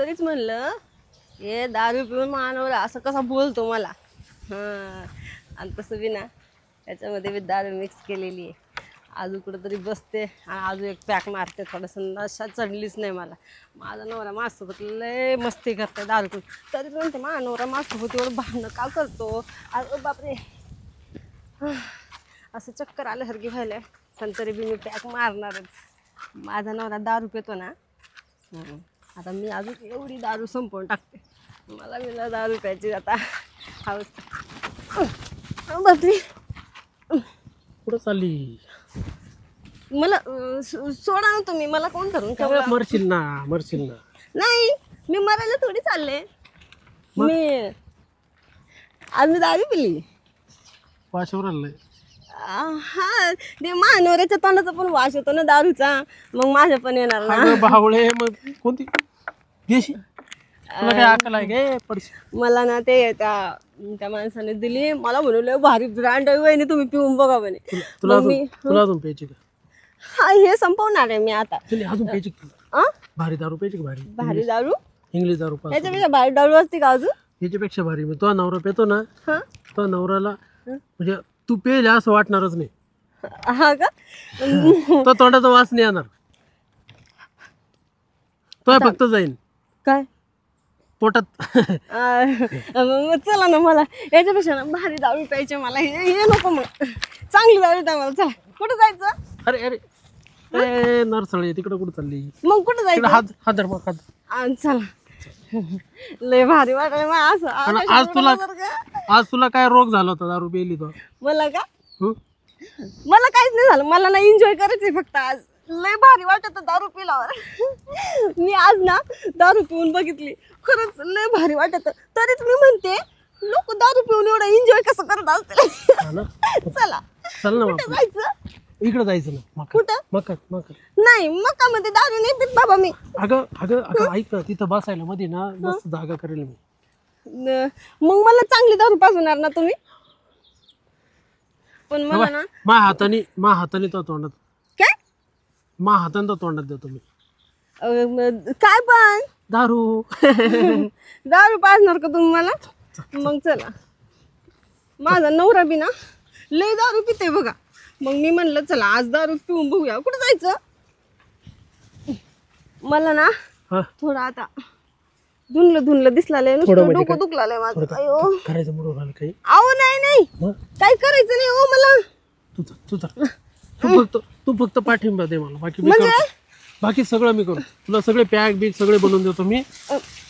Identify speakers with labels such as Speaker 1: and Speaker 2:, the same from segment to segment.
Speaker 1: तरीच म्हणलं हे दारू पिऊन मानवला असं कसा बोलतो मला. हां, आणि तसं बी ना त्याच्यामध्ये बी दारू मिक्स केलेली आहे. अजून कुठंतरी बसते आणि अजून एक पॅक मारते. थोडंसं नशा चढलीच नाही मला. माझा नवरा माझ्यासोबत लय मस्ती करते दारू पिऊन. तरी म्हणते माझा नवरा माझ्यासोबत एवढं भांडणं का करतो. अरे बापरे, असं चक्कर आल्यासारखी व्हायला. पण तरी बी मी पॅक मारणारच. माझा नवरा दारू पितो ना, आता मी अजून एवढी दारू संपवून टाकते. मला दारू प्यायची आता हवस. बापरे,
Speaker 2: कुठं चालली?
Speaker 1: मला सोडा ना तुम्ही. मला कोण धरून ठेवलं?
Speaker 2: मरशील ना, मरशील ना.
Speaker 1: नाही, मी मरायला थोडी चालले. मी आज मी दारू पिली.
Speaker 2: वाशावर आणलंय.
Speaker 1: हा, ते मानवऱ्याच्या तोंडाचा पण वास येतो ना दारूचा, मग माझ्या पण येणार ना.
Speaker 2: अगं बावळे, मग कोणती देशी? तुला काय अक्कल आहे काय? पडशी
Speaker 1: मला ना ते त्या माणसाने दिली. मला म्हणलं भारी ब्रँड आहे वहिनी, तुम्ही पिऊन बघा म्हणे.
Speaker 2: तुला अजून प्यायची का?
Speaker 1: हा, हे संपवणार आहे मी आता.
Speaker 2: अजून प्यायची का? भारी दारू प्यायची का? भारी
Speaker 1: भारी दारू?
Speaker 2: इंग्लिश दारू पास.
Speaker 1: ह्याच्यापेक्षा भारी दारू असते का अजून?
Speaker 2: ह्याच्यापेक्षा भारी. मी तो नवरा पेतो ना,
Speaker 1: हा
Speaker 2: तो नवऱ्याला म्हणजे तू पेल असं वाटणारच नाही.
Speaker 1: हा का?
Speaker 2: तो तोंडाचा वास नाही येणार. तो फक्त जाईन
Speaker 1: काय
Speaker 2: पोटात.
Speaker 1: मग चला ना, मला याच्यापेक्षा ना भारी दारू प्यायची. मला हे नको, मग चांगली दारू द्या मला. चला, कुठं जायचं?
Speaker 2: अरे अरे ए नरसळे, तिकडं कुठं चालली?
Speaker 1: मग कुठं जायचं?
Speaker 2: हात धर मग, हात.
Speaker 1: चला, लय भारी वाटलं मग असं.
Speaker 2: आज तुला काय रोग झाला होता दारू प्यायली तो?
Speaker 1: मला का? मला काहीच नाही झालं. मला ना एन्जॉय करायचंय फक्त. आज लय भारी वाटत दारू पिल्यावर. मी आज ना दारू पिऊन बघितली, खरंच लय भारी वाटत. तरीच मी म्हणते लोक दारू पिऊन एवढं एन्जॉय कसं करत असतील. चला,
Speaker 2: चल ना,
Speaker 1: कुठं जायचं?
Speaker 2: इकडे जायचं ना.
Speaker 1: कुठं?
Speaker 2: मका.
Speaker 1: नाही, मकामध्ये दारू नाही पित बाबा मी.
Speaker 2: अगं ऐक ना, तिथं बसायला मध्ये ना मस्त जागा करेल मी.
Speaker 1: मग मला चांगली दारू पाजवणार ना तुम्ही? पण मला ना
Speaker 2: मा हाताने तो तोंडात.
Speaker 1: काय?
Speaker 2: मा हाताने तो तोंडात देतो मी.
Speaker 1: काय पण
Speaker 2: दारू.
Speaker 1: दारू पाजणार का तुम्ही मला? मग चला. माझा नवरा बी ना लय दारू पिते बघा. मग मी म्हणलं चला आज दारू पिऊन बघूया. कुठं जायचं? मला ना थोडं आता धुनलं दिसलाय. नुसतं डोकं दुखलाय माझं. अयो,
Speaker 2: करायचं म्हणून राहिलं काही?
Speaker 1: अहो नाही, काय करायचं नाही हो मला.
Speaker 2: तू फक्त पाठिंबा दे मला. बाकी मी करतो. बाकी सगळं मी करतो. तुला सगळे पॅक बिक सगळे बनवून देतो मी.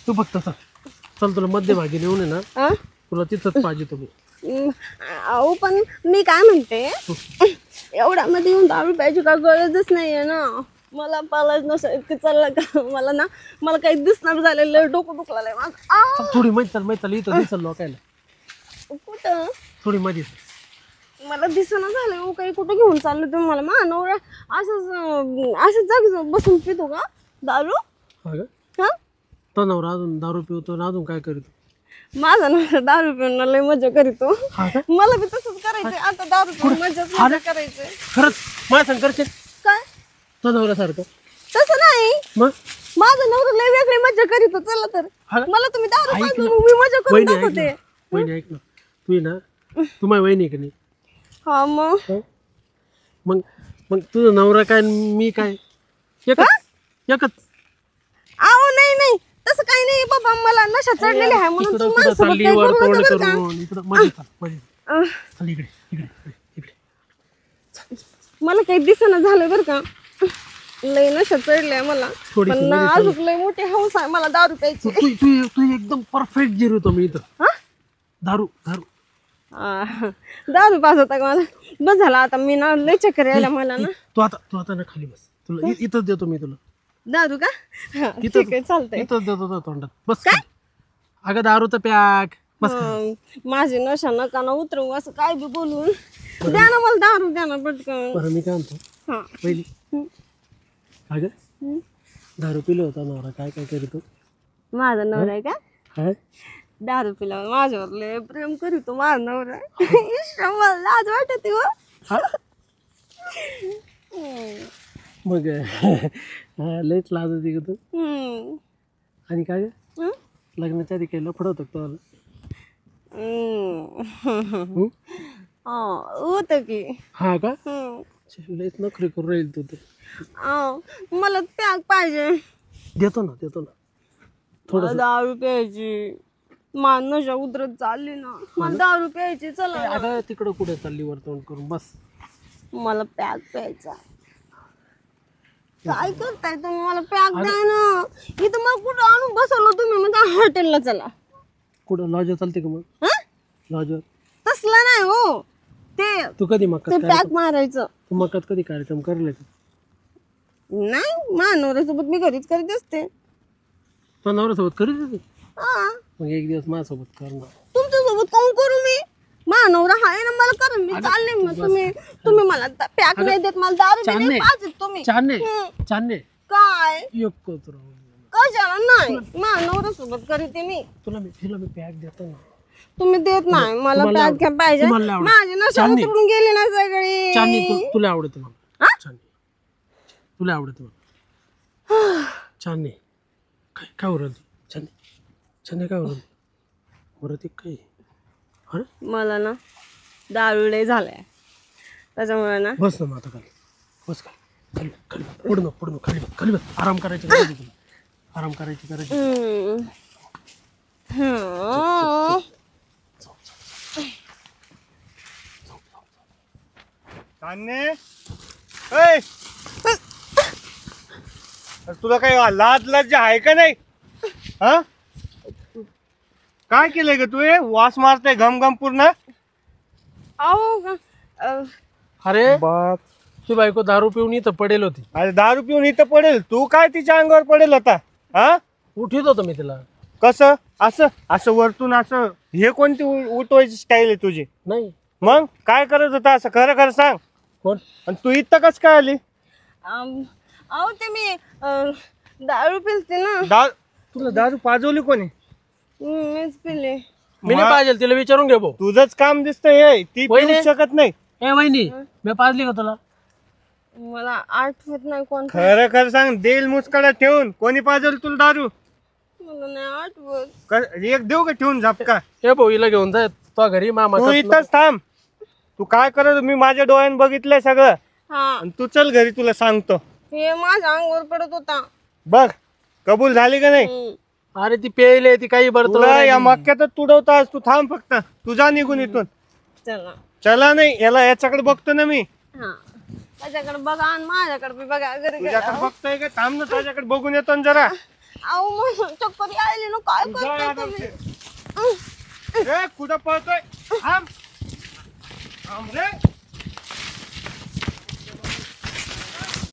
Speaker 2: तू फक्त चल तुला मध्यभागी नेऊन आहे ना, तुला तिथंच पाहिजे तुम्ही.
Speaker 1: अहो पण मी काय म्हणते, एवढ्या मध्ये येऊन दारू प्यायची का गरजच नाहीये ना. मला पालाच नसेल की चाललं का. मला काही दिसणार झालेलं, डोकं दुखलं माझं.
Speaker 2: थोडी मैत्रीण इथं दिसल लोकायला.
Speaker 1: कुठं?
Speaker 2: थोडी मध्ये.
Speaker 1: मला दिसना झालं काही. कुठं घेऊन चाललं तुम्ही मला? मा नवरा असंच जागी बसून पितो का दारू? हा,
Speaker 2: तो नवरा अजून दारू पिवतो ना, अजून काय करतो?
Speaker 1: माझा नवरा दारू पिऊन लय मजा करीतो. मला बी तसंच करायचंय आता. दारू पिऊन मजा करायचंय.
Speaker 2: खरंच माझ्या सांग करशील
Speaker 1: काय?
Speaker 2: तो नवऱ्यासारखं
Speaker 1: तसं नाही.
Speaker 2: मग
Speaker 1: माझा नवरा लय वेगळी मजा करीतो. चला तर मला तुम्ही दारू पाजून मी मजा करून दाखवते.
Speaker 2: वहिनी ऐक ना, तू ना, तू माझी वहिनी का नाही?
Speaker 1: हा,
Speaker 2: मग तुझा नवरा काय मी काय एकच?
Speaker 1: अहो नाही, तसं काही नाही बाबा. मला नशा चढलेली आहे म्हणून तू माझ्यासोबत काय करू नका बरं का? मला काही दिसेना झालं बरं का. लय नशा चढले मला. पण ना अजून लय मोठी हौस आहे मला दारू प्यायची.
Speaker 2: तू एकदम परफेक्ट जिरवतो मी इथं. दारू
Speaker 1: पाजवता का मला? बस झाला आता. मी ना लय चक्कर यायला मला ना.
Speaker 2: तू आता ना खाली बस. तुला इथंच देतो मी तुला
Speaker 1: दारू का? ठीक आहे, चालतंय.
Speaker 2: इथंच देतो तोंडात. बस काय? अगं दारूचं पॅक बस.
Speaker 1: माझी नशा नका ना उतरवू असं काय बी बोलून. द्या ना मला दारू, द्या ना पटकन.
Speaker 2: बरं मी काय म्हणतो, पहिली अगं दारू पिलं होता नवरा काय करीतो?
Speaker 1: माझा नवरा आहे का? दारू पिल्यावर माझ्यावर लय प्रेम करीतो माझा नवरा. मला लाज वाटते हो.
Speaker 2: मग लयच लाज होती का तू? आणि काय
Speaker 1: हं?
Speaker 2: लग्नाच्या आधी काही लफड होतं का
Speaker 1: हम्म. होतं की.
Speaker 2: हा का
Speaker 1: हम्म.
Speaker 2: लयच नखरे करून राहील तू तर
Speaker 1: मला पॅक पाहिजे.
Speaker 2: देतो ना
Speaker 1: मला दारू प्यायची. नशा उतरत चालली ना. मला दारू प्यायची. चला ना.
Speaker 2: अगं तिकडं कुठे चालली वर तोंड करून बस.
Speaker 1: मला पॅक प्यायचा. काय करताय तुम्ही? मला पॅक द्या ना. इथं मग कुठं आणून बसवलं तुम्ही? मग हॉटेलला चला.
Speaker 2: कुठं लॉजवर चालते का मग?
Speaker 1: हं?
Speaker 2: लॉजवर
Speaker 1: तसलं नाही हो. ते
Speaker 2: तू कधी मक्कात
Speaker 1: पॅक मारायचं
Speaker 2: तू मक्कात कधी कार्यक्रम करले का?
Speaker 1: नाही. मानवऱ्यासोबत मी घरीच करीत असते.
Speaker 2: तो नवऱ्यासोबत करीत होती?
Speaker 1: हा.
Speaker 2: मग एक दिवस माझ्यासोबत करणार.
Speaker 1: तुमच्यासोबत कोण करू मी? मानवरा आहे ना मला करून मी चालले. मग तुम्ही मला पॅक नाही देत. मला दारू नाही पाजत तुम्ही.
Speaker 2: चांदणे
Speaker 1: काय
Speaker 2: एक कोत्र
Speaker 1: कशाला नाही? मानवऱ्यासोबत करीते मी.
Speaker 2: तुला मी पॅक देतो ना.
Speaker 1: तुम्ही देत नाही मला पॅक घ्या पाहिजे. माझी नशा उतरून गेली ना सगळी.
Speaker 2: चांदणी तुला आवडते मला. चांदणी तुला आवडते मला. चांदणी काय उरल चांदणी काय उरल उरत काय? अरे
Speaker 1: मला ना दारू लय झालाय त्याच्यामुळे ना.
Speaker 2: बस ना आता खाली बस खाली पुढं खाली बस. आराम करायची
Speaker 3: तुला काही लाज आहे का नाही? हा काय केलंय ग तू? वास मारते घम पूर्ण.
Speaker 2: अरे
Speaker 3: बाप,
Speaker 2: ती बायको दारू पिऊन इथं पडेल होती.
Speaker 3: अरे दारू पिऊन इथं पडेल? तू काय तिच्या अंगावर पडेल होता? हा
Speaker 2: उठीत होतो मी तिला.
Speaker 3: कसं असं वरतून असं? हे कोणती उठवायची स्टाईल आहे तुझी?
Speaker 2: नाही
Speaker 3: मग काय करत होता असं? खरं सांग.
Speaker 2: कोण?
Speaker 3: आणि तू इथं कस काय आली?
Speaker 1: ते मी दारू पिलते ना.
Speaker 3: तुला दारू पाजवली कोणी?
Speaker 1: मीच पिले.
Speaker 2: मी नाही पाहिजे तिला विचारून घे भाऊ.
Speaker 3: तुझंच काम दिसतंय. ती पिऊ शकत नाही.
Speaker 2: ए वहिनी मी पाजली का तुला?
Speaker 1: मला आठवत नाही कोण.
Speaker 3: खरं सांग. देईल मुसकडा ठेवून कोणी पाजवली तुला दारू?
Speaker 1: मला नाही आठवत.
Speaker 3: एक देऊ का ठेवून झपका?
Speaker 2: ए भाऊ हिला घेऊन जाय तो घरी मामा.
Speaker 3: तू इथंच थांब. तू काय करत? मी माझ्या डोळ्यानं बघितलंय सगळं.
Speaker 1: हा.
Speaker 3: तू चल घरी, तुला सांगतो.
Speaker 1: हे माझ्या अंगावर पडत होता.
Speaker 3: बघ कबूल झाली का नाही?
Speaker 2: अरे ती पेले ती काही बरं
Speaker 3: तुला या मक्क्यातच तुडवतास. तू थांब फक्त. तुझा निघून इथून. चला नाही याच्याकडे बघतो ना मी.
Speaker 1: हा. त्याच्याकडे बघा आणि माझ्याकडे बी बघा. घरी
Speaker 3: तुझ्याकडे बघतोय का? थांब ना, त्याच्याकडे बघून येतो ना जरा.
Speaker 1: चक्कर यायली ना. काय करताय तुम्ही?
Speaker 3: कुठं पळतोय? थांब रे.